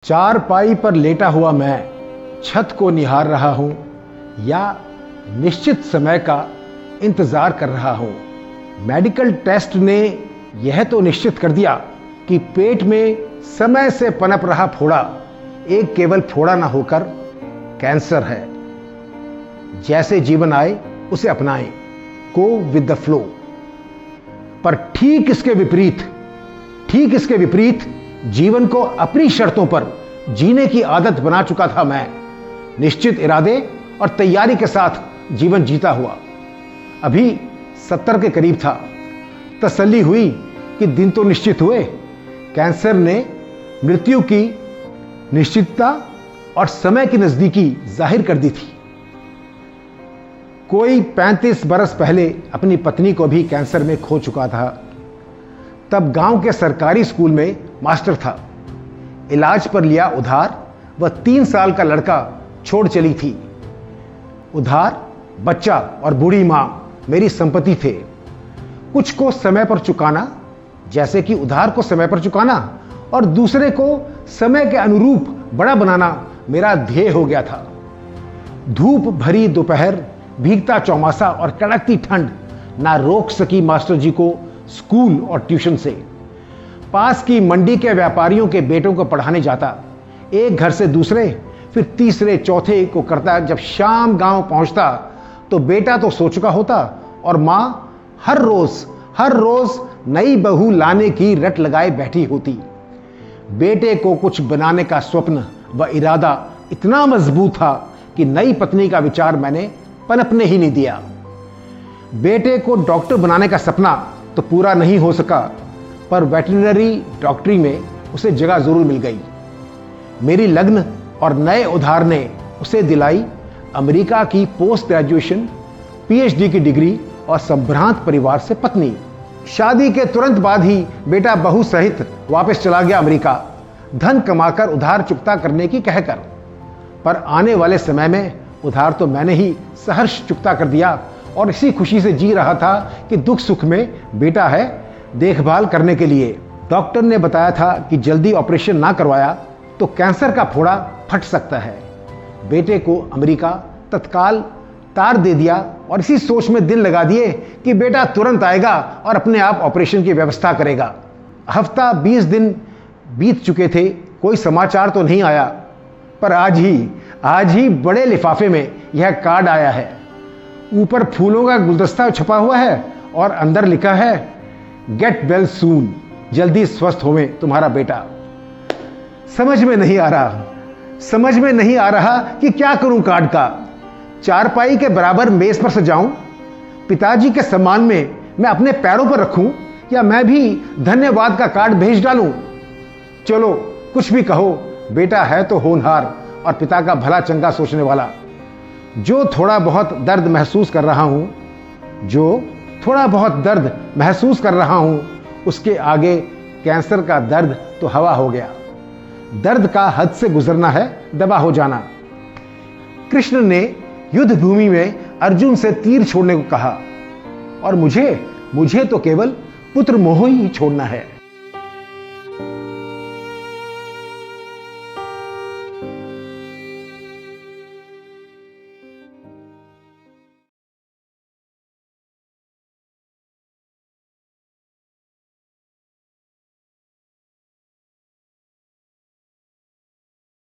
चारपाई पर लेटा हुआ मैं छत को निहार रहा हूं या निश्चित समय का इंतजार कर रहा हूं। मेडिकल टेस्ट ने यह तो निश्चित कर दिया कि पेट में समय से पनप रहा फोड़ा एक केवल फोड़ा ना होकर कैंसर है। जैसे जीवन आए उसे अपनाएं, गो विद द फ्लो। पर ठीक इसके विपरीत जीवन को अपनी शर्तों पर जीने की आदत बना चुका था मैं। निश्चित इरादे और तैयारी के साथ जीवन जीता हुआ अभी 70 के करीब था। तसल्ली हुई कि दिन तो निश्चित हुए। कैंसर ने मृत्यु की निश्चितता और समय की नजदीकी जाहिर कर दी थी। कोई 35 बरस पहले अपनी पत्नी को भी कैंसर में खो चुका था। तब गांव के सरकारी स्कूल में मास्टर था। इलाज पर लिया उधार वह 3 साल का लड़का छोड़ चली थी। उधार, बच्चा और बूढ़ी मां मेरी संपत्ति थे। कुछ को समय पर चुकाना, जैसे कि उधार को समय पर चुकाना, और दूसरे को समय के अनुरूप बड़ा बनाना मेरा ध्येय हो गया था। धूप भरी दोपहर, भीगता चौमासा और कड़कती ठंड ना रोक सकी मास्टर जी को स्कूल और ट्यूशन से। पास की मंडी के व्यापारियों के बेटों को पढ़ाने जाता। एक घर से दूसरे, फिर तीसरे चौथे को करता। जब शाम गांव पहुंचता तो बेटा तो सो चुका होता और मां हर रोज नई बहू लाने की रट लगाए बैठी होती। बेटे को कुछ बनाने का स्वप्न व इरादा इतना मजबूत था कि नई पत्नी का विचार मैंने पनपने ही नहीं दिया। बेटे को डॉक्टर बनाने का सपना तो पूरा नहीं हो सका, पर वेटरनरी डॉक्टरी में उसे जगह जरूर मिल गई। मेरी लग्न और नए उधार ने उसे दिलाई अमेरिका की पोस्ट ग्रेजुएशन, पीएचडी की डिग्री और संभ्रांत परिवार से पत्नी। शादी के तुरंत बाद ही बेटा बहू सहित वापस चला गया अमेरिका, धन कमाकर उधार चुकता करने की कहकर। पर आने वाले समय में उधार तो मैंने ही सहर्ष चुकता कर दिया और इसी खुशी से जी रहा था कि दुख सुख में बेटा है देखभाल करने के लिए। डॉक्टर ने बताया था कि जल्दी ऑपरेशन ना करवाया तो कैंसर का फोड़ा फट सकता है। बेटे को अमेरिका तत्काल तार दे दिया और इसी सोच में दिल लगा दिए कि बेटा तुरंत आएगा और अपने आप ऑपरेशन की व्यवस्था करेगा। हफ्ता 20 दिन बीत चुके थे, कोई समाचार तो नहीं आया, पर आज ही बड़े लिफाफे में यह कार्ड आया है। ऊपर फूलों का गुलदस्ता छपा हुआ है और अंदर लिखा है, गेट वेल सून, जल्दी स्वस्थ होवे तुम्हारा बेटा। समझ में नहीं आ रहा कि क्या करूं कार्ड का। चारपाई के बराबर मेज पर सजाऊं, पिताजी के सम्मान में मैं अपने पैरों पर रखूं, या मैं भी धन्यवाद का कार्ड भेज डालूं। चलो कुछ भी कहो, बेटा है तो होनहार और पिता का भला चंगा सोचने वाला। जो थोड़ा बहुत दर्द महसूस कर रहा हूं उसके आगे कैंसर का दर्द तो हवा हो गया। दर्द का हद से गुजरना है दबा हो जाना। कृष्ण ने युद्ध भूमि में अर्जुन से तीर छोड़ने को कहा और मुझे तो केवल पुत्र मोह ही छोड़ना है।